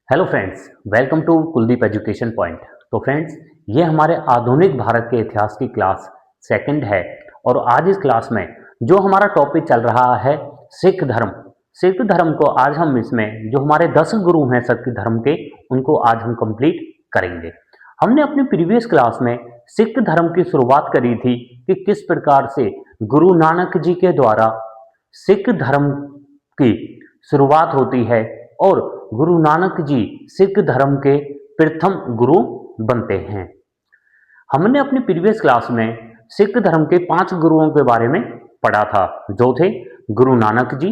Hello friends, welcome to Kuldeep education point. तो friends, ये हमारे आधुनिक भारत के इतिहास की क्लास सेकंड है और आज इस क्लास में जो हमारा टॉपिक चल रहा है सिख धर्म। सिख धर्म को आज हम इसमें जो हमारे 10 गुरु हैं सिख धर्म के, उनको आज हम कंप्लीट करेंगे। हमने अपनी प्रीवियस क्लास में सिख धर्म की शुरुआत करी थी कि किस प्रकार से गुरु नानक जी के द्वारा सिख धर्म की शुरुआत होती है और गुरु नानक जी सिख धर्म के प्रथम गुरु बनते हैं। हमने अपनी प्रीवियस क्लास में सिख धर्म के 5 गुरुओं के बारे में पढ़ा था, जो थे गुरु नानक जी,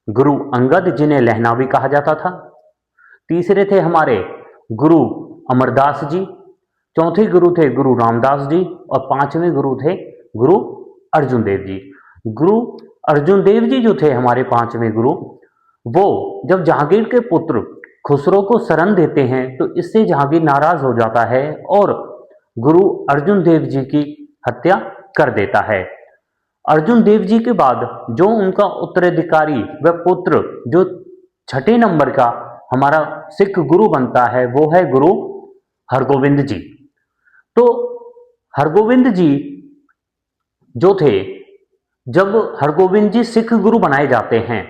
गुरु अंगद जिन्हें लहना भी कहा जाता था, तीसरे थे हमारे गुरु अमरदास जी, चौथे गुरु थे गुरु रामदास जी और पांचवें गुरु थे गुरु अर्जुन देव जी। गुरु अर्जुन देव जी जो थे हमारे पांचवें गुरु, वो जब जहांगीर के पुत्र खुसरो को शरण देते हैं तो इससे जहांगीर नाराज हो जाता है और गुरु अर्जुन देव जी की हत्या कर देता है। अर्जुन देव जी के बाद जो उनका उत्तराधिकारी व पुत्र जो छठे नंबर का हमारा सिख गुरु बनता है वो है गुरु हरगोविंद जी। तो हरगोविंद जी जो थे, जब हरगोविंद जी सिख गुरु बनाए जाते हैं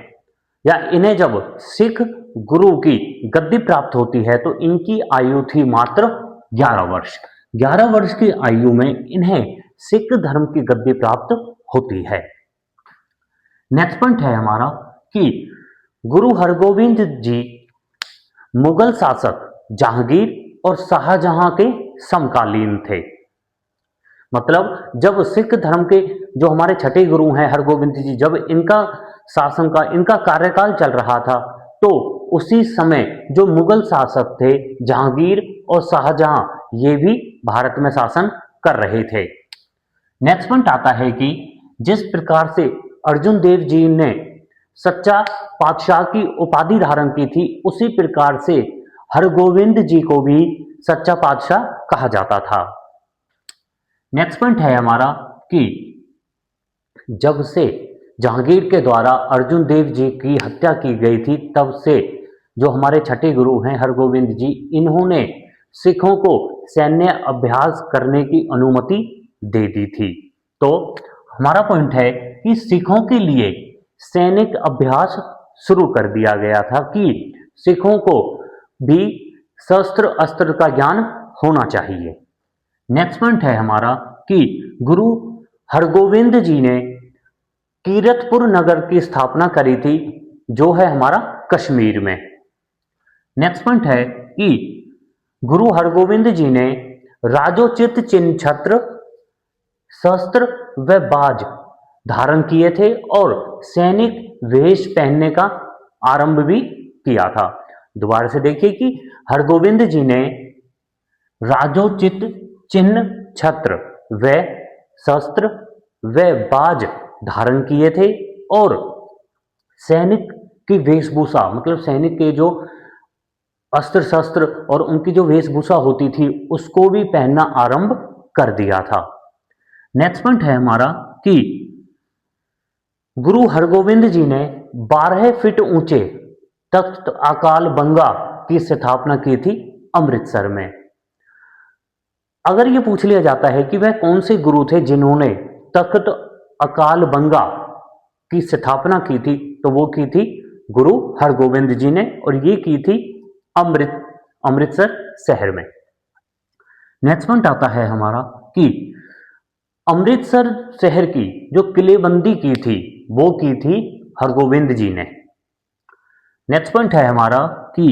या इन्हें जब सिख गुरु की गद्दी प्राप्त होती है तो इनकी आयु थी मात्र 11 वर्ष। 11 वर्ष की आयु में इन्हें सिख धर्म की गद्दी प्राप्त होती है। नेक्स्ट पॉइंट है हमारा कि गुरु हरगोविंद जी मुगल शासक जहांगीर और शाहजहां के समकालीन थे। मतलब जब सिख धर्म के जो हमारे छठे गुरु हैं हरगोविंद जी, जब इनका शासन का इनका कार्यकाल चल रहा था तो उसी समय जो मुगल शासक थे जहांगीर और शाहजहां, ये भी भारत में शासन कर रहे थे। नेक्स्ट पॉइंट आता है कि जिस प्रकार से अर्जुन देव जी ने सच्चा पातशाह की उपाधि धारण की थी, उसी प्रकार से हरगोविंद जी को भी सच्चा पातशाह कहा जाता था। नेक्स्ट पॉइंट है हमारा कि जब से जहांगीर के द्वारा अर्जुन देव जी की हत्या की गई थी, तब से जो हमारे छठे गुरु हैं हरगोविंद जी, इन्होंने सिखों को सैन्य अभ्यास करने की अनुमति दे दी थी। तो हमारा पॉइंट है कि सिखों के लिए सैनिक अभ्यास शुरू कर दिया गया था कि सिखों को भी शस्त्र अस्त्र का ज्ञान होना चाहिए। नेक्स्ट पॉइंट है हमारा कि गुरु हरगोविंद जी ने कीरतपुर नगर की स्थापना करी थी, जो है हमारा कश्मीर में। नेक्स्ट पॉइंट है कि गुरु हरगोविंद जी ने राजोचित चिन्ह छत्र शस्त्र व बाज धारण किए थे और सैनिक वेश पहनने का आरंभ भी किया था। दोबारा से देखिए कि हरगोविंद जी ने राजोचित चिन्ह छत्र व शस्त्र व बाज धारण किए थे और सैनिक की वेशभूषा, मतलब सैनिक के जो अस्त्र शस्त्र और उनकी जो वेशभूषा होती थी उसको भी पहनना आरंभ कर दिया था। नेक्स्ट पॉइंट है हमारा कि गुरु हरगोविंद जी ने 12 फीट ऊंचे तख्त अकाल बंगा की स्थापना की थी अमृतसर में। अगर ये पूछ लिया जाता है कि वह कौन से गुरु थे जिन्होंने तख्त अकाल बंगा की स्थापना की थी, तो वो की थी गुरु हरगोविंद जी ने और ये की थी अमृतसर शहर में। नेक्स्ट पॉइंट आता है हमारा कि अमृतसर शहर की जो किलेबंदी की थी वो की थी हरगोविंद जी ने। नेक्स्ट पॉइंट है हमारा कि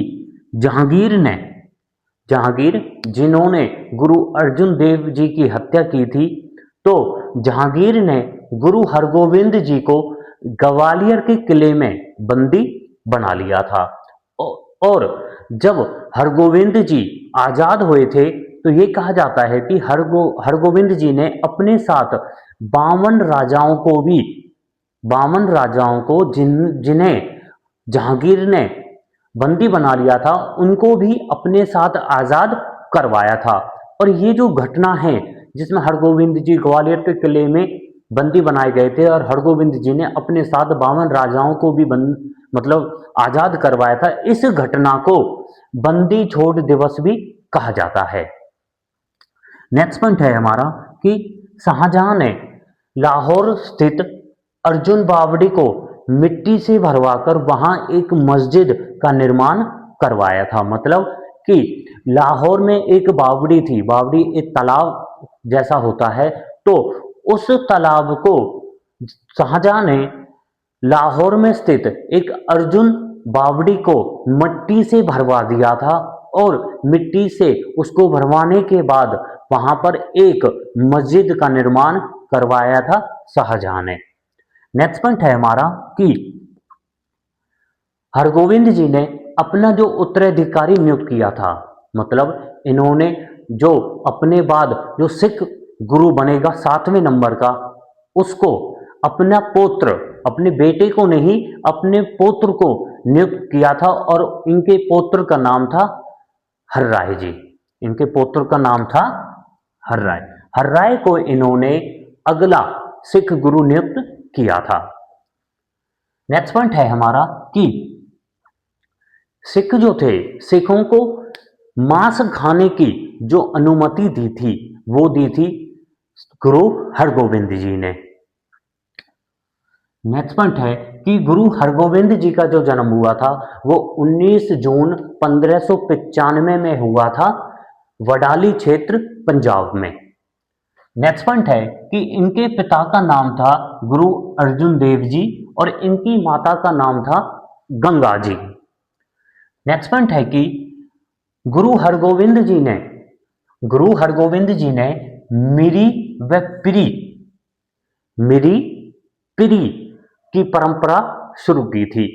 जहांगीर जिन्होंने गुरु अर्जुन देव जी की हत्या की थी, तो जहांगीर ने गुरु हरगोविंद जी को ग्वालियर के किले में बंदी बना लिया था और जब हरगोविंद जी आजाद हुए थे तो ये कहा जाता है कि हरगोविंद जी ने अपने साथ 52 राजाओं को जिन्हें जहांगीर ने बंदी बना लिया था, उनको भी अपने साथ आजाद करवाया था। और ये जो घटना है जिसमें हरगोविंद जी ग्वालियर के किले में बंदी बनाए गए थे और हरगोविंद जी ने अपने साथ 52 राजाओं को भी मतलब आजाद करवाया था, इस घटना को बंदी छोड़ दिवस भी कहा जाता है। नेक्स्ट पॉइंट है हमारा कि शाहजहां ने लाहौर स्थित अर्जुन बावड़ी को मिट्टी से भरवाकर वहां एक मस्जिद का निर्माण करवाया था। मतलब कि लाहौर में एक बावड़ी थी, बावड़ी एक तालाब जैसा होता है, तो उस तालाब को शाहजहां ने लाहौर में स्थित एक अर्जुन बावड़ी को मिट्टी से भरवा दिया था और मिट्टी से उसको भरवाने के बाद वहां पर एक मस्जिद का निर्माण करवाया था शाहजहां ने। नेक्स्ट पॉइंट है हमारा कि हरगोविंद जी ने अपना जो उत्तराधिकारी नियुक्त किया था, मतलब इन्होंने जो अपने बाद जो सिख गुरु बनेगा 7वें नंबर का, उसको अपना पुत्र, अपने बेटे को नहीं, अपने पुत्र को नियुक्त किया था और इनके पुत्र का नाम था हर्राय जी। इनके पुत्र का नाम था हर्राय। हर्राय को इन्होंने अगला सिख गुरु नियुक्त किया था। नेक्स्ट पॉइंट है हमारा कि सिख जो थे, सिखों को मांस खाने की जो अनुमति दी थी वो दी थी गुरु हरगोविंद जी ने। नेक्स्ट पॉइंट है कि गुरु हरगोविंद जी का जो जन्म हुआ था वो 19 जून 1595 में हुआ था, वडाली क्षेत्र पंजाब में। नेक्स्ट पॉइंट है कि इनके पिता का नाम था गुरु अर्जुन देव जी और इनकी माता का नाम था गंगा जी। नेक्स्ट पॉइंट है कि गुरु हरगोविंद जी ने मिरी व पिरी की परंपरा शुरू की थी।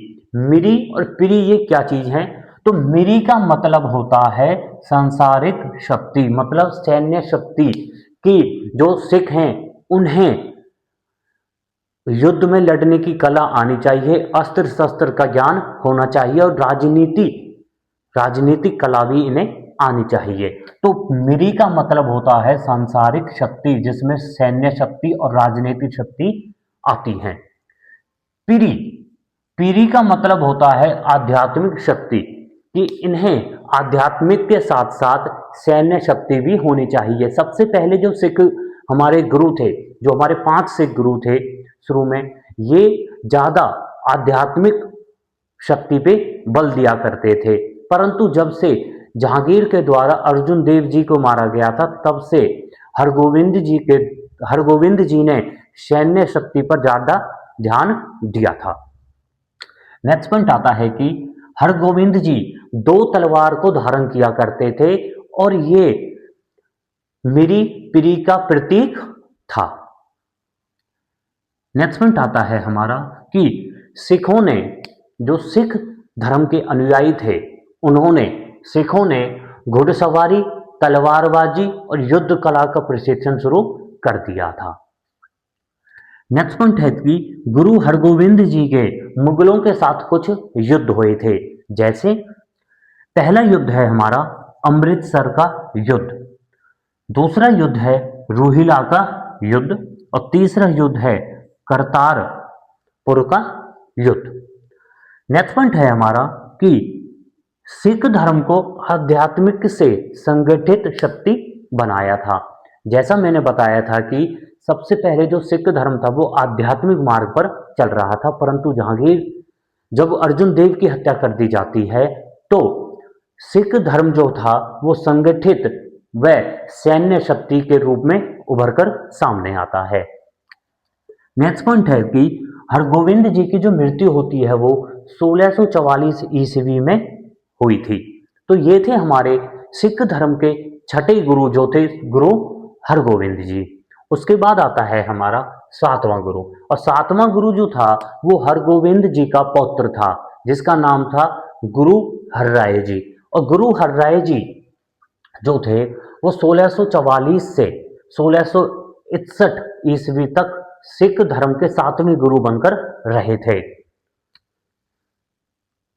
मिरी और पिरी ये क्या चीज है? तो मिरी का मतलब होता है सांसारिक शक्ति, मतलब सैन्य शक्ति की जो सिख हैं उन्हें युद्ध में लड़ने की कला आनी चाहिए, अस्त्र शस्त्र का ज्ञान होना चाहिए और राजनीतिक कला भी इन्हें आनी चाहिए। तो मिरी का मतलब होता है सांसारिक शक्ति, जिसमें सैन्य शक्ति और राजनीतिक शक्ति आती है। पीरी का मतलब होता है आध्यात्मिक शक्ति, कि इन्हें आध्यात्मिक के साथ साथ सैन्य शक्ति भी होनी चाहिए। सबसे पहले जो सिख हमारे गुरु थे, जो हमारे 5 सिख गुरु थे शुरू में, ये ज्यादा आध्यात्मिक शक्ति पे बल दिया करते थे, परंतु जब से जहांगीर के द्वारा अर्जुन देव जी को मारा गया था, तब से हरगोविंद जी ने सैन्य शक्ति पर ज्यादा ध्यान दिया था। नेक्स्ट पॉइंट आता है कि हरगोविंद जी 2 तलवार को धारण किया करते थे और ये मिरी पिरी का प्रतीक था। नेक्स्ट पॉइंट आता है हमारा कि सिखों ने, जो सिख धर्म के अनुयायी थे, सिखों ने घुड़सवारी, तलवारबाजी और युद्ध कला का प्रशिक्षण शुरू कर दिया था। नेक्स्ट पॉइंट है कि गुरु हरगोविंद जी के मुगलों के साथ कुछ युद्ध हुए थे। जैसे पहला युद्ध है हमारा अमृतसर का युद्ध, दूसरा युद्ध है रोहिला का युद्ध और तीसरा युद्ध है करतारपुर का युद्ध। नेक्स्ट पॉइंट है हमारा कि सिख धर्म को आध्यात्मिक से संगठित शक्ति बनाया था। जैसा मैंने बताया था कि सबसे पहले जो सिख धर्म था वो आध्यात्मिक मार्ग पर चल रहा था, परंतु जहांगीर जब अर्जुन देव की हत्या कर दी जाती है तो सिख धर्म जो था वो संगठित व सैन्य शक्ति के रूप में उभरकर सामने आता है। नेक्स्ट पॉइंट है कि हरगोविंद जी की जो मृत्यु होती है वो 1644 ईस्वी में हुई थी। तो ये थे हमारे सिख धर्म के छठे गुरु, जो थे गुरु हरगोविंद जी। उसके बाद आता है हमारा 7वां गुरु, और 7वां गुरु जो था वो हरगोविंद जी का पौत्र था, जिसका नाम था गुरु हर्राय जी। और गुरु हर्राय जी जो थे वो 1644 से 1661 ईस्वी तक सिख धर्म के 7वें गुरु बनकर रहे थे।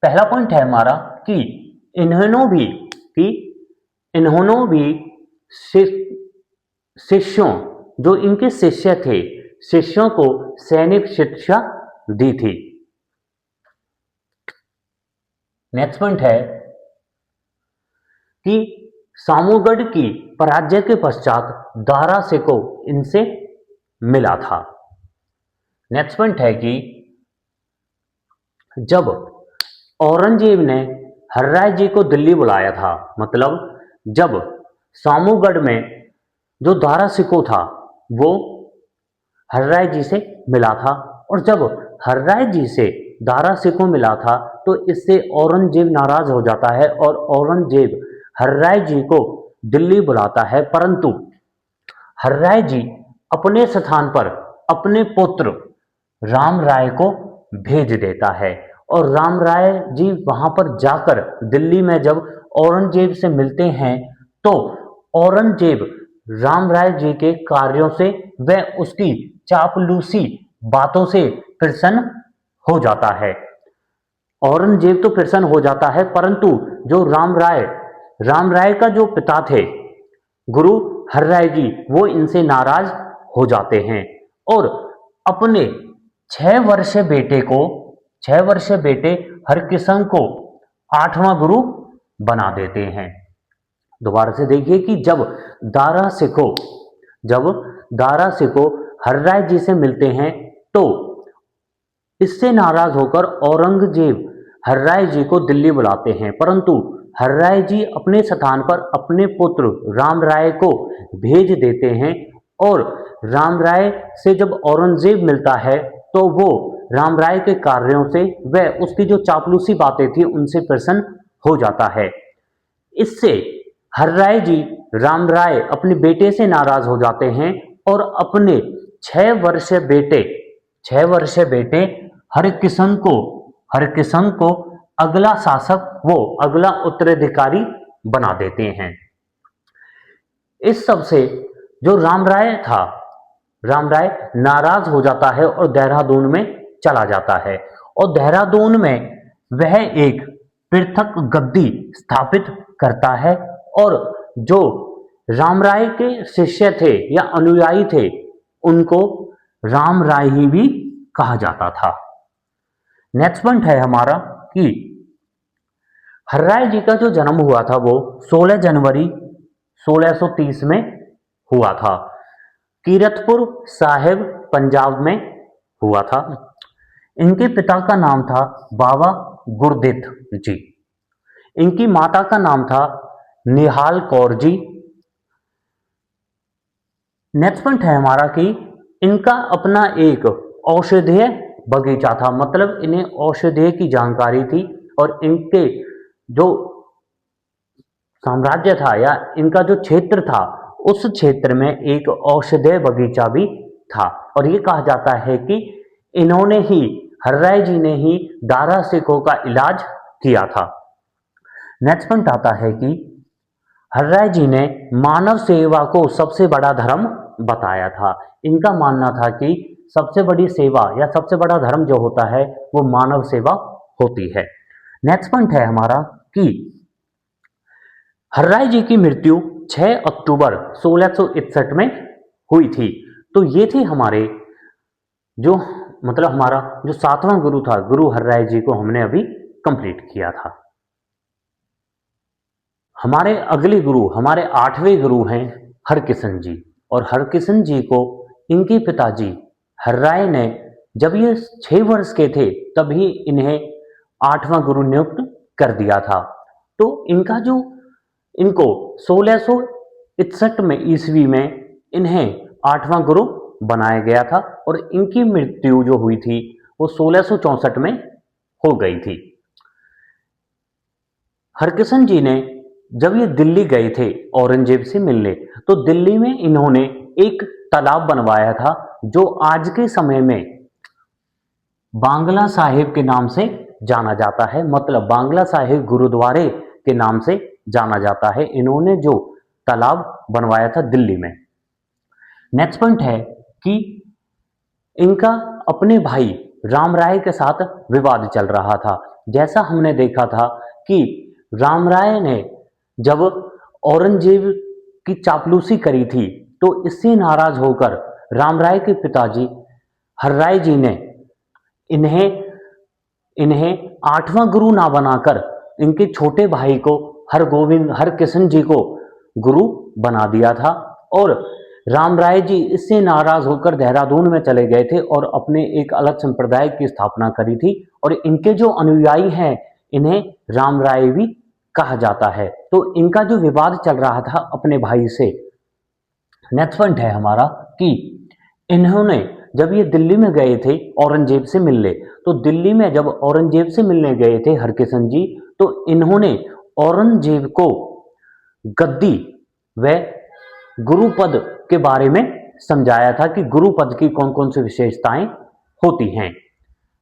पहला पॉइंट है हमारा कि इन्होंने भी शिष्यों, जो इनके शिष्य थे, शिष्यों को सैनिक शिक्षा दी थी। नेक्स्ट पॉइंट है कि सामूगढ़ की पराजय के पश्चात दारा शिकोह इनसे मिला था। नेक्स्ट पॉइंट है कि जब औरंगजेब ने हर्राय जी को दिल्ली बुलाया था, मतलब जब सामूगढ़ में जो दारा शिकोह था वो हर्राय जी से मिला था, और जब हर्राय जी से दारा शिकोह मिला था तो इससे औरंगजेब नाराज हो जाता है और औरंगजेब हर्राय जी को दिल्ली बुलाता है, परंतु हर्राय जी अपने स्थान पर अपने पुत्र राम राय को भेज देता है, और राम राय जी वहां पर जाकर दिल्ली में जब औरंगजेब से मिलते हैं तो औरंगजेब राम राय जी के कार्यों से व उसकी चापलूसी बातों से प्रसन्न हो जाता है। औरंगजेब तो प्रसन्न हो जाता है, परंतु जो राम राय का जो पिता थे गुरु हर्राय जी, वो इनसे नाराज हो जाते हैं और अपने 6 वर्षीय बेटे हरकिशन को 8वां गुरु बना देते हैं। दोबारा से देखिए कि जब दारा शिकोह हर्राय जी से मिलते हैं तो इससे नाराज होकर औरंगजेब हर्राय जी को दिल्ली बुलाते हैं, परंतु हर्राय जी अपने स्थान पर अपने पुत्र राम राय को भेज देते हैं, और राम राय से जब औरंगजेब मिलता है तो वो राम राय के कार्यों से व उसकी जो चापलूसी बातें थी उनसे प्रसन्न हो जाता है। इससे हर्राय जी राम राय अपने बेटे से नाराज हो जाते हैं और अपने 6 वर्षीय बेटे हरकिशन को अगला शासक, वो अगला उत्तराधिकारी बना देते हैं। इस सब से जो राम राय नाराज हो जाता है और देहरादून में चला जाता है, और देहरादून में वह एक पृथक गद्दी स्थापित करता है, और जो राम राय के शिष्य थे या अनुयायी थे उनको राम राय ही भी कहा जाता था। नेक्स्ट पॉइंट है हमारा कि हर्राय जी का जो जन्म हुआ था वो 16 जनवरी 1630 में हुआ था। कीरतपुर साहिब पंजाब में हुआ था। इनके पिता का नाम था बाबा गुरदित जी। इनकी माता का नाम था निहाल कौर जी। नेक्स्ट पॉइंट है हमारा कि इनका अपना एक औषधीय बगीचा था, मतलब इन्हें औषधीय की जानकारी थी, और इनके जो साम्राज्य था या इनका जो क्षेत्र था उस क्षेत्र में एक औषधीय बगीचा भी था, और ये कहा जाता है कि इन्होंने ही हर्राय जी ने ही दारा शिकोह का इलाज किया था। नेक्स्ट पॉइंट आता है कि हर्राय जी ने मानव सेवा को सबसे बड़ा धर्म बताया था। इनका मानना था कि सबसे बड़ी सेवा या सबसे बड़ा धर्म जो होता है वो मानव सेवा होती है। नेक्स्ट पॉइंट है हमारा कि हर्राय जी की मृत्यु 6 अक्टूबर 1661 में हुई थी। तो ये थे हमारे जो मतलब हमारा जो 7वां गुरु था, गुरु हर्राय जी को हमने अभी कंप्लीट किया था। हमारे अगले गुरु, हमारे 8वें गुरु हैं हरकिशन जी, और हरकिशन जी को इनके पिताजी हर्राय ने जब ये 6 वर्ष के थे तभी इन्हें 8वां गुरु नियुक्त कर दिया था। तो इनको 1661 में ईस्वी में इन्हें 8वां गुरु बनाया गया था, और इनकी मृत्यु जो हुई थी वो 1664 में हो गई थी। हरकिशन जी ने जब ये दिल्ली गए थे औरंगजेब से मिलने, तो दिल्ली में इन्होंने एक तालाब बनवाया था जो आज के समय में बांग्ला साहिब के नाम से जाना जाता है, मतलब बांग्ला साहिब गुरुद्वारे के नाम से जाना जाता है। इन्होंने जो तालाब बनवाया था दिल्ली में। नेक्स्ट पॉइंट है कि इनका अपने भाई राम राय के साथ विवाद चल रहा था। जैसा हमने देखा था कि राम राय ने जब औरंगजेब की चापलूसी करी थी तो इससे नाराज होकर राम राय के पिताजी हर्राय जी ने इन्हें 8वां गुरु ना बनाकर इनके छोटे भाई को हरकिशन जी को गुरु बना दिया था और राम राय जी इससे नाराज होकर देहरादून में चले गए थे और अपने एक अलग संप्रदाय की स्थापना करी थी और इनके जो अनुयायी हैं इन्हें राम राय भी कहा जाता है। तो इनका जो विवाद चल रहा था अपने भाई से, नेक्स्ट पॉइंट है हमारा कि इन्होंने जब ये दिल्ली में गए थे औरंगजेब से मिलने, तो दिल्ली में जब औरंगजेब से मिलने गए थे हरकिशन जी, तो इन्होंने औरंगजेब को गद्दी व गुरुपद के बारे में समझाया था कि गुरुपद की कौन कौन सी विशेषताएं होती हैं।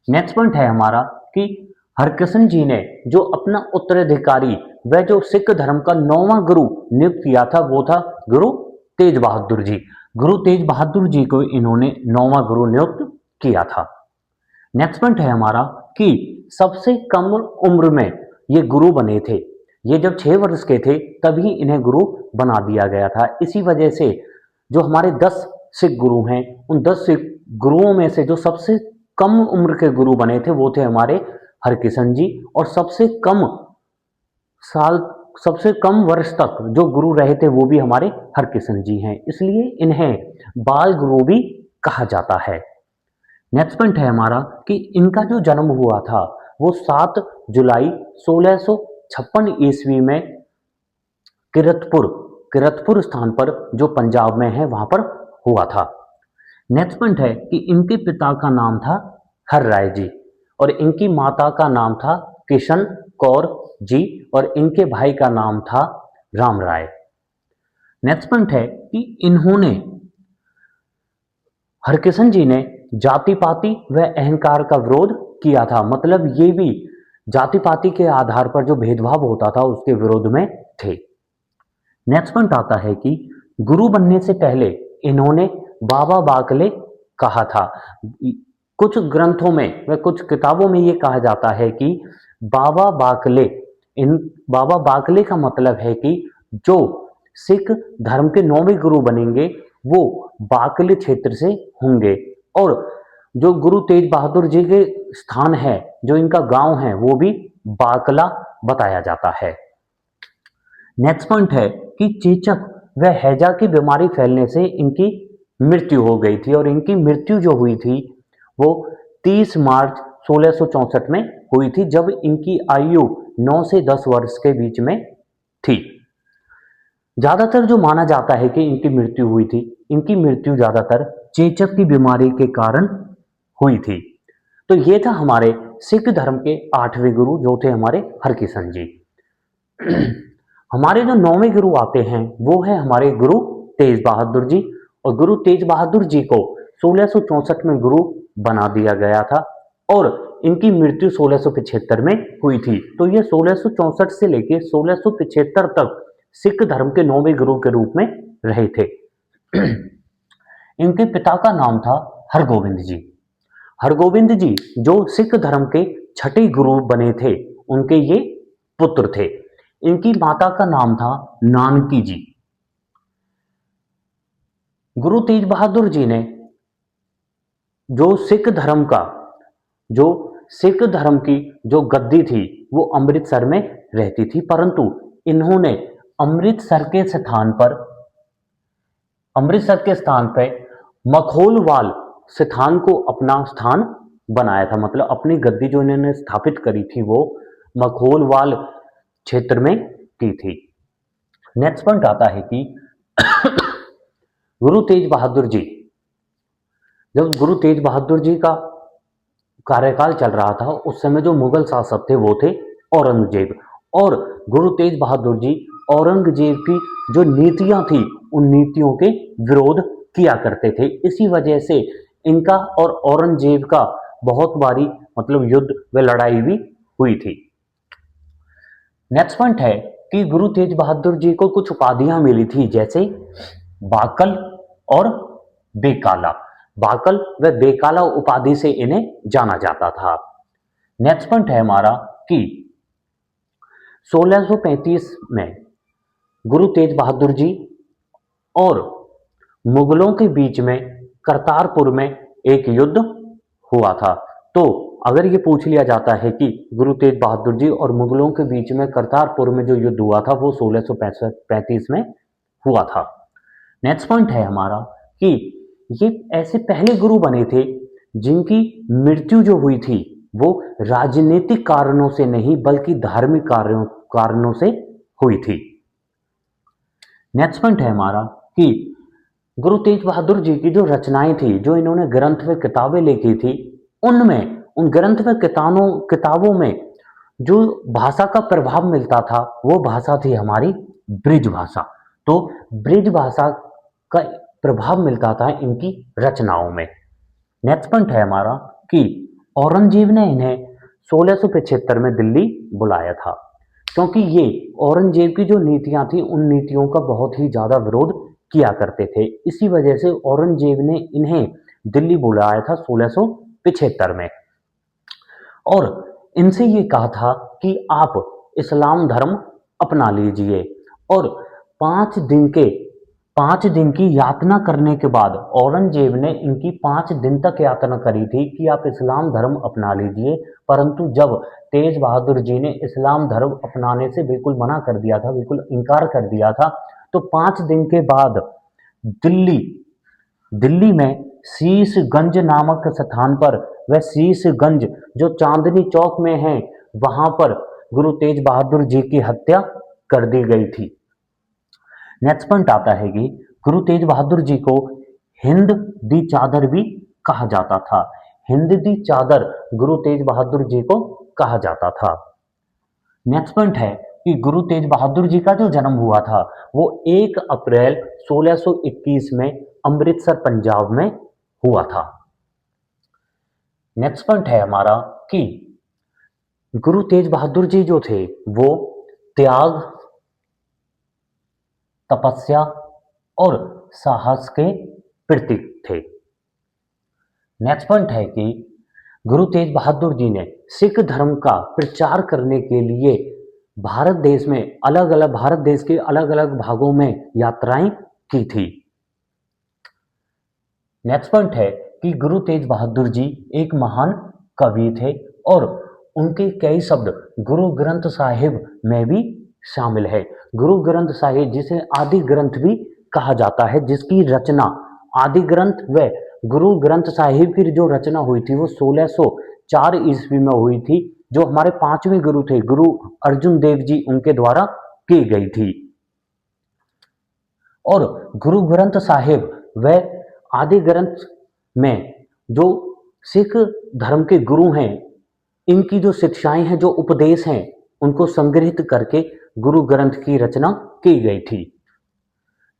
नेक्स्ट पॉइंट है हमारा कि हरकिशन जी ने जो अपना उत्तराधिकारी वह जो सिख धर्म का 9वां गुरु नियुक्त किया था वो था गुरु तेज बहादुर जी। गुरु तेज बहादुर जी को इन्होंने 9वां गुरु नियुक्त किया था। नेक्स्ट पॉइंट है हमारा कि सबसे कम उम्र में ये गुरु बने थे। ये जब 6 वर्ष के थे तभी इन्हें गुरु बना दिया गया था। इसी वजह से जो हमारे 10 सिख गुरु हैं उन 10 सिख गुरुओं में से जो सबसे कम उम्र के गुरु बने थे वो थे हमारे हरकिशन जी, और सबसे कम वर्ष तक जो गुरु रहे थे वो भी हमारे हरकिशन जी हैं, इसलिए इन्हें बाल गुरु भी कहा जाता है। नेक्स्ट पॉइंट है हमारा कि इनका जो जन्म हुआ था वो 7 जुलाई 1656 ईस्वी में किरतपुर स्थान पर जो पंजाब में है वहां पर हुआ था। नेक्स्ट पॉइंट है कि इनके पिता का नाम था हर राय जी और इनकी माता का नाम था किशन कौर जी और इनके भाई का नाम था राम राय। नेक्स्ट पॉइंट है कि इन्होंने हरकिशन जी ने जाति पाति व अहंकार का विरोध किया था, मतलब ये भी जाति पाति के आधार पर जो भेदभाव होता था उसके विरोध में थे। नेक्स्ट पॉइंट आता है कि गुरु बनने से पहले इन्होंने बाबा बाकले कहा था। कुछ ग्रंथों में व कुछ किताबों में ये कहा जाता है कि बाबा बाकले का मतलब है कि जो सिख धर्म के 9वें गुरु बनेंगे वो बाकले क्षेत्र से होंगे और जो गुरु तेज बहादुर जी के स्थान है जो इनका गांव है वो भी बाकला बताया जाता है। नेक्स्ट पॉइंट है कि चेचक व हैजा की बीमारी फैलने से इनकी मृत्यु हो गई थी और इनकी मृत्यु जो हुई थी वो 30 मार्च 1664 में हुई थी जब इनकी आयु 9 से 10 वर्ष के बीच में थी। ज्यादातर जो माना जाता है कि इनकी मृत्यु हुई थी, इनकी मृत्यु ज्यादातर चेचक की बीमारी के कारण हुई थी। तो ये था हमारे सिख धर्म के 8वें गुरु जो थे हमारे हरकिशन जी। हमारे जो 9वें गुरु आते हैं वो है हमारे गुरु तेज बहादुर जी और गुरु तेज बहादुर जी को 1664 में गुरु बना दिया गया था और इनकी मृत्यु 1675 में हुई थी। तो ये 1664 से लेकर 1675 तक सिख धर्म के 9वें गुरु के रूप में रहे थे। इनके पिता का नाम था हरगोविंद जी। हरगोविंद जी जो सिख धर्म के 6ठे गुरु बने थे उनके ये पुत्र थे। इनकी माता का नाम था नानकी जी। गुरु तेज बहादुर जी ने जो सिख धर्म की जो गद्दी थी वो अमृतसर में रहती थी, परंतु इन्होंने अमृतसर के स्थान पर मखोलवाल स्थान को अपना स्थान बनाया था, मतलब अपनी गद्दी जो इन्होंने स्थापित करी थी वो मखोलवाल क्षेत्र में की थी। नेक्स्ट पॉइंट आता है कि गुरु तेज बहादुर जी, जब गुरु तेज बहादुर जी का कार्यकाल चल रहा था उस समय जो मुगल शासक थे वो थे औरंगजेब और गुरु तेज बहादुर जी औरंगजेब की जो नीतियां थी उन नीतियों के विरोध किया करते थे। इसी वजह से इनका और औरंगजेब का बहुत बारी मतलब युद्ध व लड़ाई भी हुई थी। नेक्स्ट पॉइंट है कि गुरु तेज बहादुर जी को कुछ उपाधियां मिली थी जैसे बाकल और बेकाला। बाकल व बेकाला उपाधि से इन्हें जाना जाता था। नेक्स्ट पॉइंट है हमारा कि 1635 में गुरु तेज बहादुर जी और मुगलों के बीच में करतारपुर में एक युद्ध हुआ था। तो अगर ये पूछ लिया जाता है कि गुरु तेज बहादुर जी और मुगलों के बीच में करतारपुर में जो युद्ध हुआ था वो 1635 में हुआ था। नेक्स्ट पॉइंट है हमारा कि ये ऐसे पहले गुरु बने थे जिनकी मृत्यु जो हुई थी वो राजनीतिक कारणों से नहीं बल्कि धार्मिक कारणों से हुई थी। नेक्स्ट पॉइंट है हमारा कि गुरु तेज बहादुर जी की जो रचनाएं थी, जो इन्होंने ग्रंथ व किताबें लिखी थी, उनमें उन ग्रंथ व किताबों में जो भाषा का प्रभाव मिलता था वो भाषा थी हमारी ब्रिज भाषा। तो ब्रिज भाषा का प्रभाव मिलता था इनकी रचनाओं में। नेक्स्ट पॉइंट है हमारा कि औरंगजेब ने इन्हें 1675 में दिल्ली बुलाया था, क्योंकि ये औरंगजेब की जो नीतियां थी उन नीतियों का बहुत ही ज्यादा विरोध किया करते थे। इसी वजह से औरंगजेब ने इन्हें दिल्ली बुलाया था 1675 में, और इनसे ये कहा था कि आप इस्लाम धर्म अपना लीजिए। और 5 दिन की यातना करने के बाद औरंगजेब ने इनकी 5 दिन तक यातना करी थी कि आप इस्लाम धर्म अपना लीजिए, परंतु जब तेज बहादुर जी ने इस्लाम धर्म अपनाने से बिल्कुल मना कर दिया था, बिल्कुल इनकार कर दिया था, तो 5 दिन के बाद दिल्ली में शीशगंज नामक स्थान पर, वह शीशगंज जो चांदनी चौक में है, वहां पर गुरु तेज बहादुर जी की हत्या कर दी गई थी। नेक्स्ट पॉइंट आता है कि गुरु तेज बहादुर जी को हिंद दी चादर भी कहा जाता था। हिंद दी चादर गुरु तेज बहादुर जी को कहा जाता था। नेक्स्ट पॉइंट है कि गुरु तेज बहादुर जी का जो जन्म हुआ था वो 1 अप्रैल 1621 में अमृतसर पंजाब में हुआ था। नेक्स्ट पॉइंट है हमारा कि गुरु तेज बहादुर जी जो थे वो त्याग, तपस्या और साहस के प्रतीक थे। नेक्स्ट पॉइंट है कि गुरु तेज बहादुर जी ने सिख धर्म का प्रचार करने के लिए भारत देश के अलग अलग भागों में यात्राएं की थी। नेक्स्ट पॉइंट है कि गुरु तेज बहादुर जी एक महान कवि थे और उनके कई शब्द गुरु ग्रंथ साहिब में भी शामिल है। गुरु ग्रंथ साहिब जिसे आदि ग्रंथ भी कहा जाता है, जिसकी रचना आदि ग्रंथ व गुरु ग्रंथ साहिब की जो रचना हुई थी वो 1604 ईस्वी में हुई थी, जो हमारे 5वें गुरु थे गुरु अर्जुन देव जी उनके द्वारा की गई थी। और गुरु ग्रंथ साहिब व आदि ग्रंथ में जो सिख धर्म के गुरु हैं, इनकी जो शिक्षाएं हैं, जो उपदेश हैं, उनको संग्रहित करके गुरु ग्रंथ की रचना की गई थी।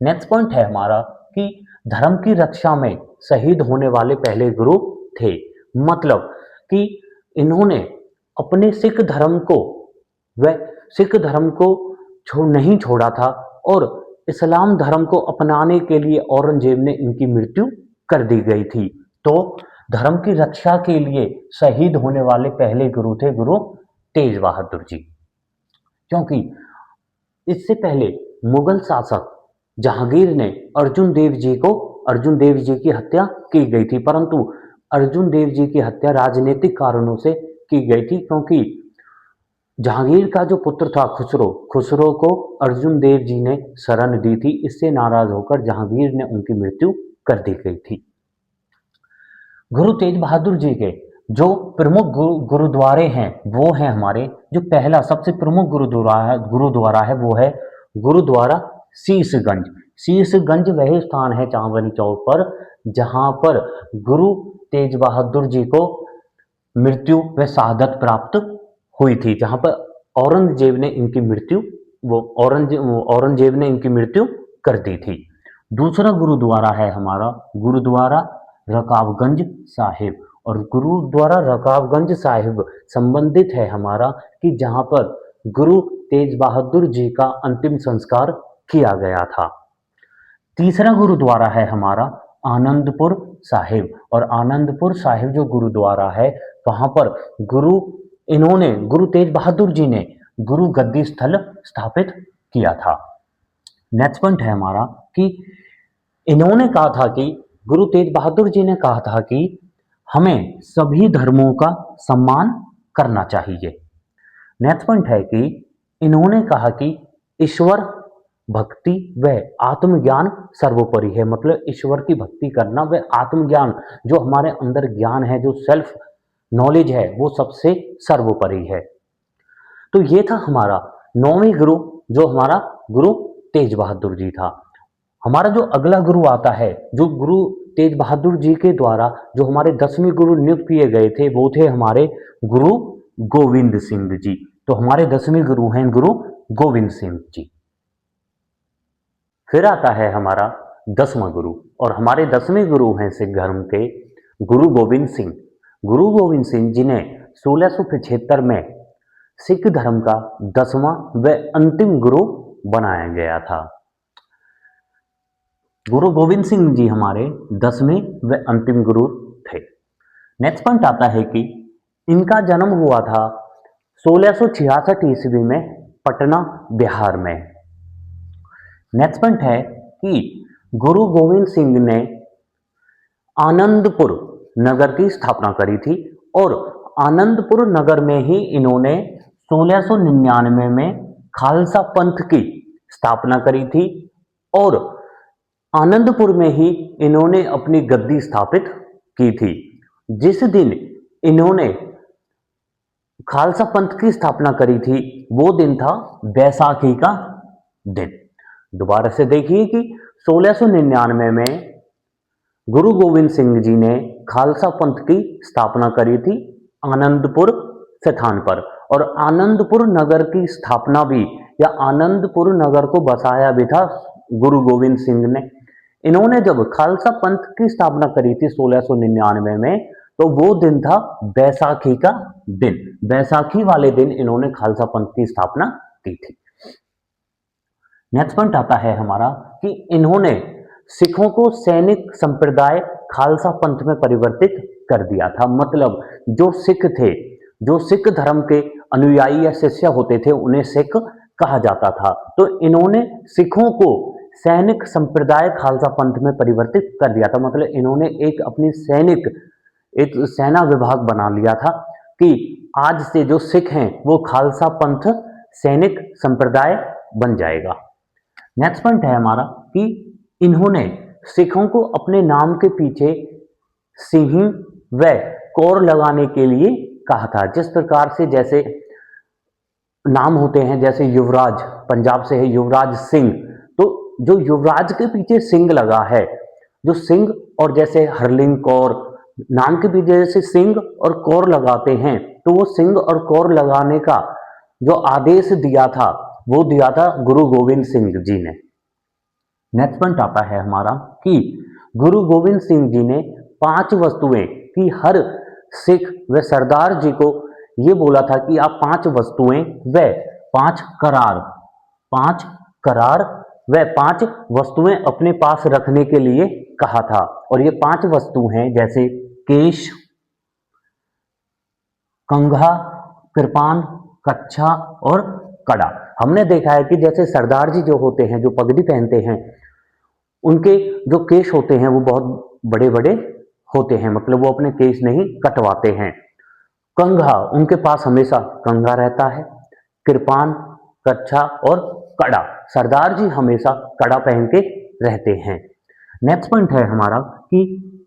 नेक्स्ट पॉइंट है हमारा कि धर्म की रक्षा में शहीद होने वाले पहले गुरु थे। मतलब कि इन्होंने अपने सिख धर्म को नहीं छोड़ा था और इस्लाम धर्म को अपनाने के लिए औरंगजेब ने इनकी मृत्यु कर दी गई थी। तो धर्म की रक्षा के लिए शहीद होने वाले पहले गुरु थे गुरु तेज बहादुर जी, क्योंकि इससे पहले मुगल शासक जहांगीर ने अर्जुन देव जी की हत्या की गई थी, परंतु अर्जुन देव जी की हत्या राजनीतिक कारणों से की गई थी, क्योंकि जहांगीर का जो पुत्र था खुसरो को अर्जुन देव जी ने शरण दी थी। इससे नाराज होकर जहांगीर ने उनकी मृत्यु कर दी गई थी। गुरु तेज बहादुर जी के जो प्रमुख गुरुद्वारे हैं वो हैं हमारे, जो पहला सबसे प्रमुख गुरुद्वारा है वो है गुरुद्वारा शीशगंज। शीशगंज वही स्थान है चांदनी चौक पर जहां पर गुरु तेज बहादुर जी को मृत्यु व शहादत प्राप्त हुई थी, जहां पर औरंगजेब ने इनकी मृत्यु कर दी थी। दूसरा गुरुद्वारा है हमारा गुरुद्वारा रकाबगंज साहिब, और गुरुद्वारा रकाबगंज साहिब संबंधित है हमारा कि जहां पर गुरु तेज बहादुर जी का अंतिम संस्कार किया गया था। तीसरा गुरुद्वारा है हमारा आनंदपुर साहिब, और आनंदपुर साहिब जो गुरुद्वारा है वहां पर गुरु तेज बहादुर जी ने गुरु गद्दी स्थल स्थापित किया था। नेक्स्ट पॉइंट है हमारा कि इन्होंने कहा था कि गुरु तेज बहादुर जी ने कहा था कि हमें सभी धर्मों का सम्मान करना चाहिए। नेक्स्ट पॉइंट है कि इन्होंने कहा कि ईश्वर भक्ति व आत्मज्ञान सर्वोपरि है। मतलब ईश्वर की भक्ति करना व आत्मज्ञान, जो हमारे अंदर ज्ञान है, जो सेल्फ नॉलेज है, वो सबसे सर्वोपरि है। तो ये था हमारा 9वें गुरु, जो हमारा गुरु तेज बहादुर जी था। हमारा जो अगला गुरु आता है, जो गुरु तेज बहादुर जी के द्वारा जो हमारे 10वें गुरु नियुक्त किए गए थे, वो थे हमारे गुरु गोविंद सिंह जी। तो हमारे 10वें गुरु हैं गुरु गोविंद सिंह जी। फिर आता है हमारा 10वां गुरु, और हमारे 10वें गुरु हैं सिख धर्म के गुरु गोविंद सिंह। गुरु गोविंद सिंह जिन्हें 1675 में सिख धर्म का 10वां व अंतिम गुरु बनाया गया था। गुरु गोविंद सिंह जी हमारे 10वें व अंतिम गुरु थे। नेक्स्ट पॉइंट आता है कि इनका जन्म हुआ था 1666 ईस्वी में पटना बिहार में। नेक्स्ट पॉइंट है कि गुरु गोविंद सिंह ने आनंदपुर नगर की स्थापना करी थी, और आनंदपुर नगर में ही इन्होंने 1699 में खालसा पंथ की स्थापना करी थी, और आनंदपुर में ही इन्होंने अपनी गद्दी स्थापित की थी। जिस दिन इन्होंने खालसा पंथ की स्थापना करी थी, वो दिन था बैसाखी का दिन। दोबारा से देखिए कि 1699 में गुरु गोविंद सिंह जी ने खालसा पंथ की स्थापना करी थी आनंदपुर स्थान पर, और आनंदपुर नगर की स्थापना भी, या आनंदपुर नगर को बसाया भी था गुरु गोविंद सिंह ने। इन्होंने जब खालसा पंथ की स्थापना करी थी 1699 में, तो वो दिन था बैसाखी का दिन। बैसाखी वाले दिन इन्होंने खालसा पंथ की स्थापना की थी। नेक्स्ट पॉइंट आता है हमारा कि इन्होंने सिखों को सैनिक संप्रदाय खालसा पंथ में परिवर्तित कर दिया था। मतलब जो सिख थे, जो सिख धर्म के अनुयायी या शिष्य होते थे, उन्हें सिख कहा जाता था। तो इन्होंने सिखों को सैनिक संप्रदाय खालसा पंथ में परिवर्तित कर दिया था। मतलब इन्होंने एक अपनी एक सेना विभाग बना लिया था कि आज से जो सिख हैं वो खालसा पंथ सैनिक संप्रदाय बन जाएगा। नेक्स्ट पॉइंट है हमारा कि इन्होंने सिखों को अपने नाम के पीछे सिंह व कौर लगाने के लिए कहा था। जिस प्रकार से जैसे नाम होते हैं, जैसे युवराज, पंजाब से है युवराज सिंह, तो जो युवराज के पीछे सिंह लगा है, जो सिंह, और जैसे हरलिंग कौर नाम के पीछे जैसे सिंह और कौर लगाते हैं, तो वो सिंह और कौर लगाने का जो आदेश दिया था, वो दिया था गुरु गोविंद सिंह जी ने। नेक्स्ट पॉइंट आता है हमारा कि गुरु गोविंद सिंह जी ने 5 वस्तुएं कि हर सिख व सरदार जी को ये बोला था कि आप 5 वस्तुएं व 5 करार, 5 करार व 5 वस्तुएं अपने पास रखने के लिए कहा था। और ये 5 वस्तु हैं जैसे केश, कंघा, कृपान, कच्छा और कड़ा। हमने देखा है कि जैसे सरदार जी जो होते हैं, जो पगड़ी पहनते हैं, उनके जो केश होते हैं वो बहुत बड़े बड़े होते हैं। मतलब वो अपने केश नहीं कटवाते हैं। कंघा, उनके पास हमेशा कंघा रहता है। कृपान, कच्छा और कड़ा, सरदार जी हमेशा कड़ा पहन के रहते हैं। नेक्स्ट पॉइंट है हमारा कि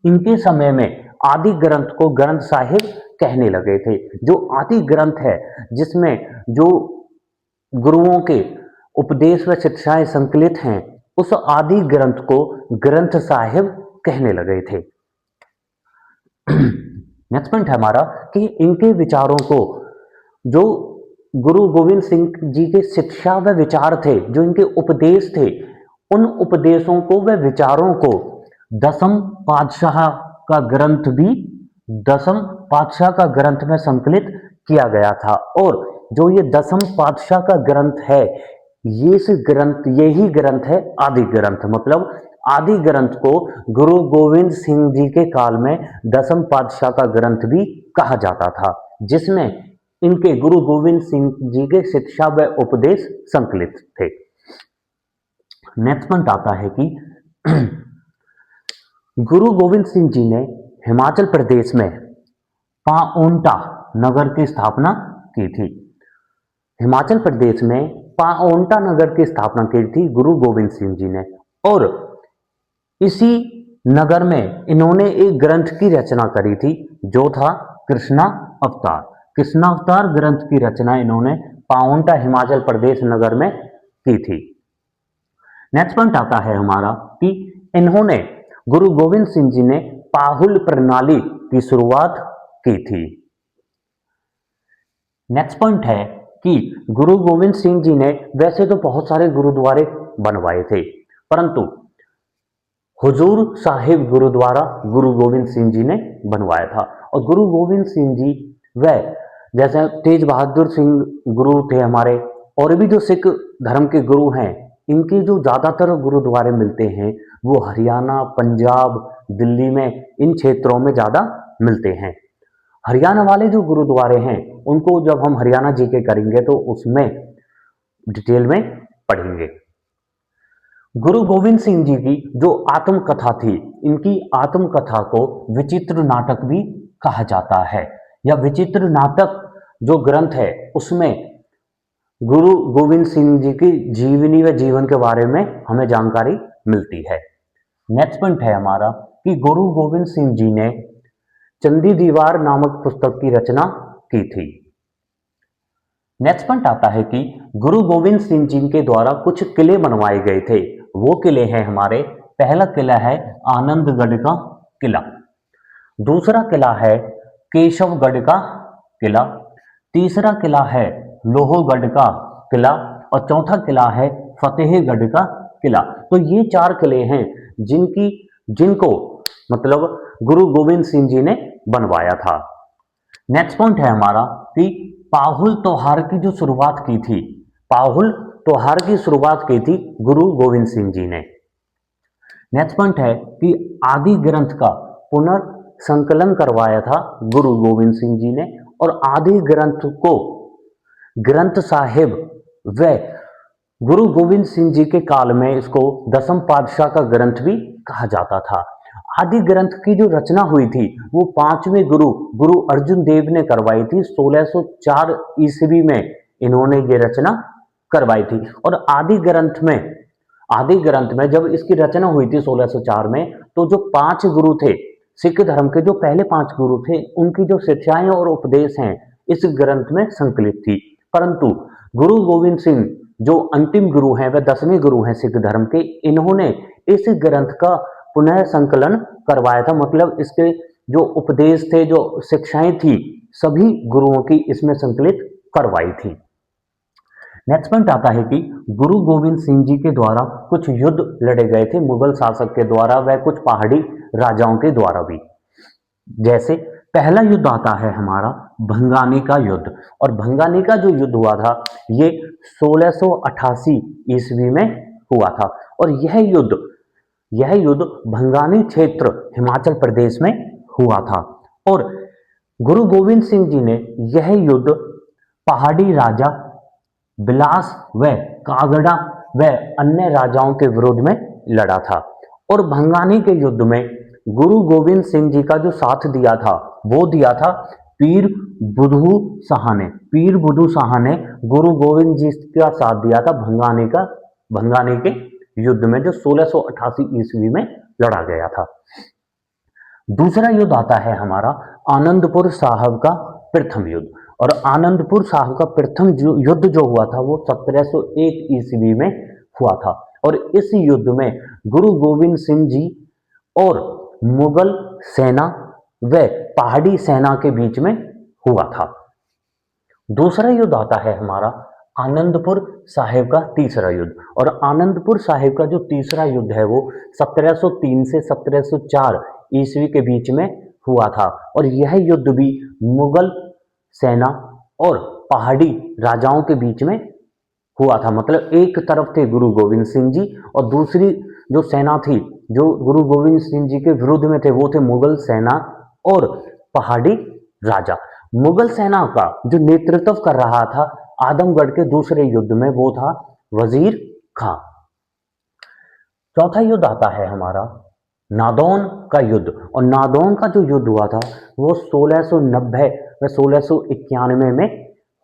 इनके समय में आदि ग्रंथ को ग्रंथ साहिब कहने लगे थे। जो आदि ग्रंथ है, जिसमें जो गुरुओं के उपदेश व शिक्षाएं संकलित हैं, उस आदि ग्रंथ को ग्रंथ साहिब कहने लगे थे। नेक्स्ट पॉइंट है हमारा कि इनके विचारों को, जो गुरु गोविंद सिंह जी के शिक्षा व विचार थे, जो इनके उपदेश थे, उन उपदेशों को व विचारों को 10म पातशाह का ग्रंथ भी 10म पातशाह का ग्रंथ में संकलित किया गया था। और जो ये 10म पातशाह का ग्रंथ है, यही ग्रंथ है आदि ग्रंथ। मतलब आदि ग्रंथ को गुरु गोविंद सिंह जी के काल में 10म पातशाह का ग्रंथ भी कहा जाता था, जिसमें इनके गुरु गोविंद सिंह जी के शिक्षा व उपदेश संकलित थे। नेक्स्ट पॉइंट आता है कि गुरु गोविंद सिंह जी ने हिमाचल प्रदेश में पाओंटा नगर की स्थापना की थी। हिमाचल प्रदेश में पाओंटा नगर की स्थापना की थी गुरु गोविंद सिंह जी ने, और इसी नगर में इन्होंने एक ग्रंथ की रचना करी थी जो था कृष्णा अवतार। कृष्णा अवतार ग्रंथ की रचना इन्होंने पाओंटा हिमाचल प्रदेश नगर में की थी। नेक्स्ट पॉइंट आता है हमारा कि इन्होंने गुरु गोविंद सिंह जी ने पाहुल प्रणाली की शुरुआत की थी। नेक्स्ट पॉइंट है कि गुरु गोविंद सिंह जी ने वैसे तो बहुत सारे गुरुद्वारे बनवाए थे, परंतु हुजूर साहिब गुरुद्वारा गुरु गोविंद सिंह जी ने बनवाया था। और गुरु गोविंद सिंह जी वह जैसे तेज बहादुर सिंह गुरु थे हमारे, और भी जो सिख धर्म के गुरु हैं, इनके जो ज़्यादातर गुरुद्वारे मिलते हैं वो हरियाणा, पंजाब, दिल्ली में, इन क्षेत्रों में ज़्यादा मिलते हैं। हरियाणा वाले जो गुरुद्वारे हैं उनको जब हम हरियाणा जी के करेंगे तो उसमें डिटेल में पढ़ेंगे। गुरु गोविंद सिंह जी की जो आत्मकथा थी, इनकी आत्मकथा को विचित्र नाटक भी कहा जाता है, या विचित्र नाटक जो ग्रंथ है उसमें गुरु गोविंद सिंह जी की जीवनी व जीवन के बारे में हमें जानकारी मिलती है। नेक्स्ट पॉइंट है हमारा कि गुरु गोविंद सिंह जी ने चंदी दीवार नामक पुस्तक की रचना की थी। नेक्स्ट पॉइंट आता है कि गुरु गोविंद सिंह जी के द्वारा कुछ किले बनवाए गए थे। वो किले हैं हमारे, पहला किला है आनंदगढ़ का किला, दूसरा किला है केशवगढ़ का किला, तीसरा किला है लोहगढ़ का किला, और चौथा किला है फतेहगढ़ का किला। तो ये चार किले हैं जिनको मतलब गुरु गोविंद सिंह जी ने बनवाया था। नेक्स्ट पॉइंट है हमारा कि पाहुल त्योहार की जो शुरुआत की थी, पाहुल त्योहार की शुरुआत की थी गुरु गोविंद सिंह जी ने। नेक्स्ट पॉइंट है कि आदि ग्रंथ का पुनर्संकलन करवाया था गुरु गोविंद सिंह जी ने, और आदि ग्रंथ को ग्रंथ साहिब व गुरु गोविंद सिंह जी के काल में इसको दसम पातशाह का ग्रंथ भी कहा जाता था। आदि ग्रंथ की जो रचना हुई थी वो पांचवें गुरु अर्जुन देव ने करवाई थी। 1604 ईस्वी में इन्होंने ये रचना करवाई थी। और आदि ग्रंथ में जब इसकी रचना हुई थी 1604 में, तो जो 5 गुरु थे सिख धर्म के, जो पहले 5 गुरु थे, उनकी जो शिक्षाएं और उपदेश हैं इस ग्रंथ में संकलित थी। परंतु गुरु गोविंद सिंह जो अंतिम गुरु हैं, वह 10वें गुरु हैं सिख धर्म के, इन्होंने इस ग्रंथ का पुनः संकलन करवाया था। मतलब इसके जो उपदेश थे, जो शिक्षाएं थी, सभी गुरुओं की इसमें संकलित करवाई थी। नेक्स्ट पॉइंट आता है कि गुरु गोविंद सिंह जी के द्वारा कुछ युद्ध लड़े गए थे मुगल शासक के द्वारा व कुछ पहाड़ी राजाओं के द्वारा भी। जैसे पहला युद्ध आता है हमारा भंगानी का युद्ध, और भंगानी का जो युद्ध हुआ था ये 1688 ईस्वी में हुआ था। और यह युद्ध भंगानी क्षेत्र हिमाचल प्रदेश में हुआ था। और गुरु गोविंद सिंह जी ने यह युद्ध पहाड़ी राजा बिलास व कागड़ा व अन्य राजाओं के विरोध में लड़ा था। और भंगानी के युद्ध में गुरु गोविंद सिंह जी का जो साथ दिया था वो दिया था पीर बुधू शाह ने। पीर बुधू शाह ने गुरु गोविंद जी का साथ दिया था भंगानी के युद्ध में, जो 1688 ईस्वी में लड़ा गया था। दूसरा युद्ध आता है हमारा आनंदपुर साहब का प्रथम युद्ध। और आनंदपुर साहब का प्रथम युद्ध जो हुआ था वो 1701 ईस्वी में हुआ था। और इस युद्ध में गुरु गोविंद सिंह जी और मुगल सेना व पहाड़ी सेना के बीच में हुआ था। दूसरा युद्ध आता है हमारा आनंदपुर साहिब का तीसरा युद्ध। और आनंदपुर साहिब का जो तीसरा युद्ध है वो 1703 से 1704 ईस्वी के बीच में हुआ था। और यह युद्ध भी मुगल सेना और पहाड़ी राजाओं के बीच में हुआ था। मतलब एक तरफ थे गुरु गोविंद सिंह जी और दूसरी जो सेना थी जो गुरु गोविंद सिंह जी के विरुद्ध में थे वो थे मुगल सेना और पहाड़ी राजा। मुगल सेना का जो नेतृत्व कर रहा था आदमगढ़ के दूसरे युद्ध में वो था वजीर खां। चौथा युद्ध आता है हमारा नादौन का युद्ध। और नादौन का जो युद्ध हुआ था वो 1690 व 1691 में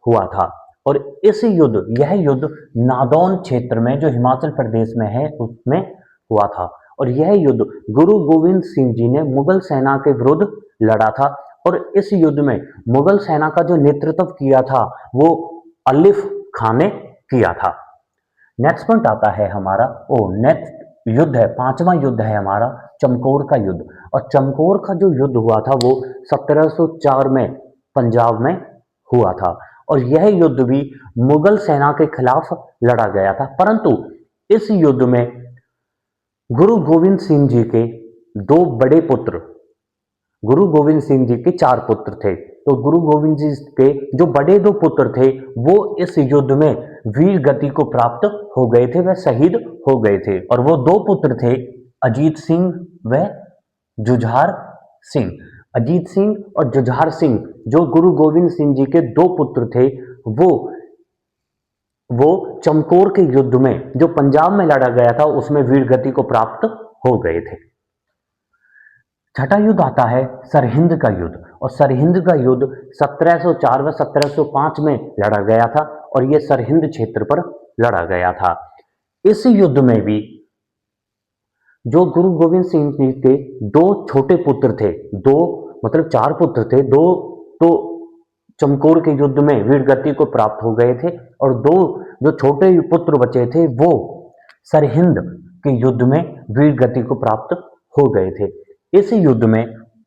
हुआ था। और यह युद्ध नादौन क्षेत्र में जो हिमाचल प्रदेश में है उसमें हुआ था। और यह युद्ध गुरु गोविंद सिंह जी ने मुगल सेना के विरुद्ध लड़ा था। और इस युद्ध में मुगल सेना का जो नेतृत्व किया था वो अलिफ खान ने किया था। नेक्स्ट पॉइंट आता है हमारा नेक्स्ट युद्ध है, पांचवा युद्ध है हमारा चमकौर का युद्ध। और चमकौर का जो युद्ध हुआ था वो 1704 में पंजाब में हुआ था। और यह युद्ध भी मुगल सेना के खिलाफ लड़ा गया था। परंतु इस युद्ध में गुरु गोविंद सिंह जी के दो बड़े पुत्र, गुरु गोविंद सिंह जी के 4 पुत्र थे, तो गुरु गोविंद जी के जो बड़े 2 पुत्र थे वो इस युद्ध में वीर गति को प्राप्त हो गए थे, वह शहीद हो गए थे। और वो 2 पुत्र थे अजीत सिंह व जुझार सिंह। अजीत सिंह और जुझार सिंह जो गुरु गोविंद सिंह जी के 2 पुत्र थे वो चमकौर के युद्ध में जो पंजाब में लड़ा गया था उसमें वीर गति को प्राप्त हो गए थे। छठा युद्ध आता है सरहिंद का युद्ध। और सरहिंद का युद्ध 1704 व 1705 में लड़ा गया था। और यह सरहिंद क्षेत्र पर लड़ा गया था। इस युद्ध में भी जो गुरु गोविंद सिंह जी के 2 छोटे पुत्र थे, 2 मतलब 4 पुत्र थे, 2 तो चमकौर के युद्ध में वीरगति को प्राप्त हो गए थे और 2 जो छोटे पुत्र बचे थे वो सरहिंद के युद्ध में वीरगति को प्राप्त हो गए थे। इस युद्ध में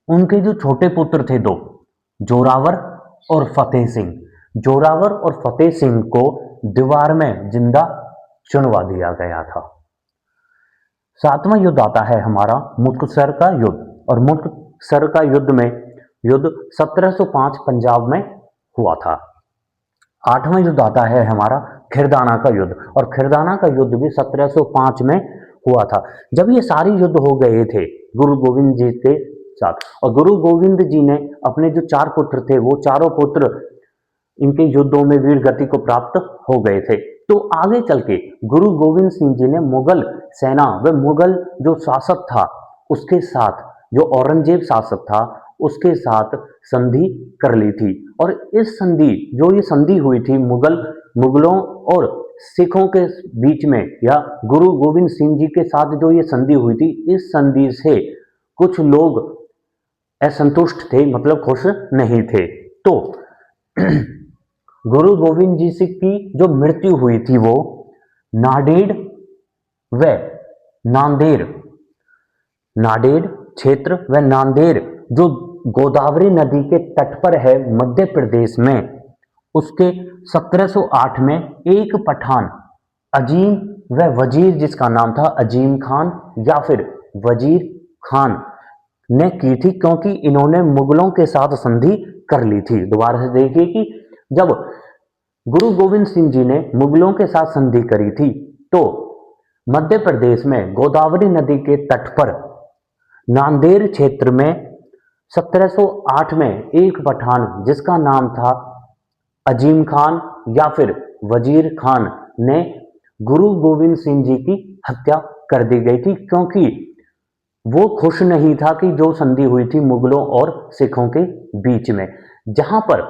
उनके जो छोटे पुत्र थे 2, जोरावर और फतेह सिंह, जोरावर और फतेह सिंह को दीवार में जिंदा चुनवा दिया गया था। 7वां युद्ध आता है हमारा मुक्तसर का युद्ध। और मुक्तसर का युद्ध 1705 पंजाब में हुआ था। 8वां युद्ध आता है हमारा खिरदाना का युद्ध। और खिरदाना का युद्ध भी 1705 में हुआ था। जब ये सारे युद्ध हो गए थे गुरु गोविंद जी के साथ, और गुरु गोविंद जी ने अपने जो 4 पुत्र थे वो चारों पुत्र इनके युद्धों में वीर गति को प्राप्त हो गए थे। तो आगे चल के गुरु गोविंद सिंह जी ने मुगल सेना व मुगल जो शासक था उसके साथ, जो औरंगजेब शासक था उसके साथ संधि कर ली थी। और इस संधि जो ये संधि हुई थी मुगलों और सिखों के बीच में, या गुरु गोविंद सिंह जी के साथ जो ये संधि हुई थी, इस संधि से कुछ लोग असंतुष्ट थे, मतलब खुश नहीं थे। तो गुरु गोविंद जी सिंह की जो मृत्यु हुई थी वो नांदेड़ व नांदेड़ क्षेत्र व नांदेड़ जो गोदावरी नदी के तट पर है मध्य प्रदेश में, उसके 1708 में एक पठान अजीम व वजीर, जिसका नाम था अजीम खान या फिर वजीर खान ने की थी, क्योंकि इन्होंने मुगलों के साथ संधि कर ली थी। दोबारा से देखिए कि जब गुरु गोविंद सिंह जी ने मुगलों के साथ संधि करी थी तो मध्य प्रदेश में गोदावरी नदी के तट पर नांदेड़ क्षेत्र में 1708 में एक पठान जिसका नाम था अजीम खान या फिर वजीर खान ने गुरु गोविंद सिंह जी की हत्या कर दी गई थी, क्योंकि वो खुश नहीं था कि जो संधि हुई थी मुगलों और सिखों के बीच में, जहां पर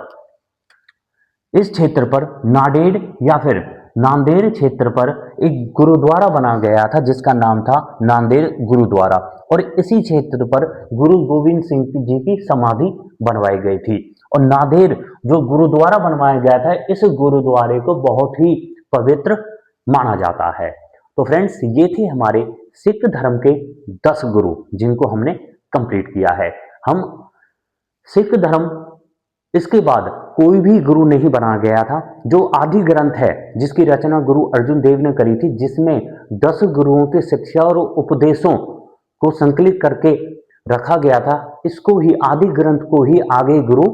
इस क्षेत्र पर नांदेड़ या फिर नांदेड़ क्षेत्र पर एक गुरुद्वारा बना गया था जिसका नाम था नांदेड़ गुरुद्वारा। और इसी क्षेत्र पर गुरु गोविंद सिंह जी की समाधि बनवाई गई थी। और नांदेड़ जो गुरुद्वारा बनवाया गया था, इस गुरुद्वारे को बहुत ही पवित्र माना जाता है। तो फ्रेंड्स, ये थे हमारे सिख धर्म के 10 गुरु जिनको हमने कंप्लीट किया है। हम सिख धर्म इसके बाद कोई भी गुरु नहीं बना गया था। जो आदि ग्रंथ है जिसकी रचना गुरु अर्जुन देव ने करी थी, जिसमें 10 गुरुओं की शिक्षा और उपदेशों को संकलित करके रखा गया था, इसको ही आदि ग्रंथ को ही आगे गुरु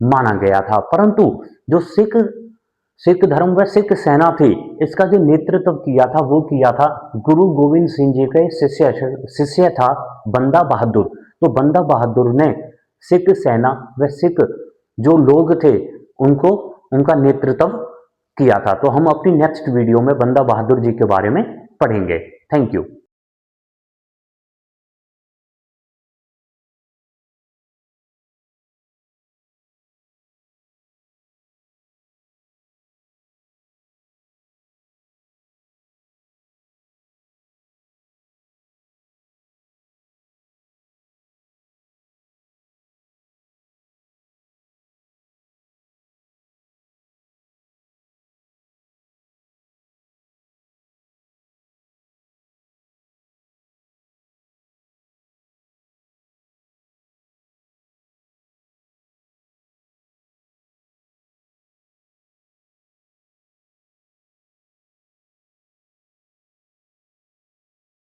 माना गया था। परंतु जो सिख धर्म व सिख सेना थी, इसका जो नेतृत्व किया था वो किया था गुरु गोविंद सिंह जी के शिष्य था बंदा बहादुर। तो बंदा बहादुर ने सिख सेना व सिख जो लोग थे उनका नेतृत्व किया था। तो हम अपनी नेक्स्ट वीडियो में बंदा बहादुर जी के बारे में पढ़ेंगे। Thank you.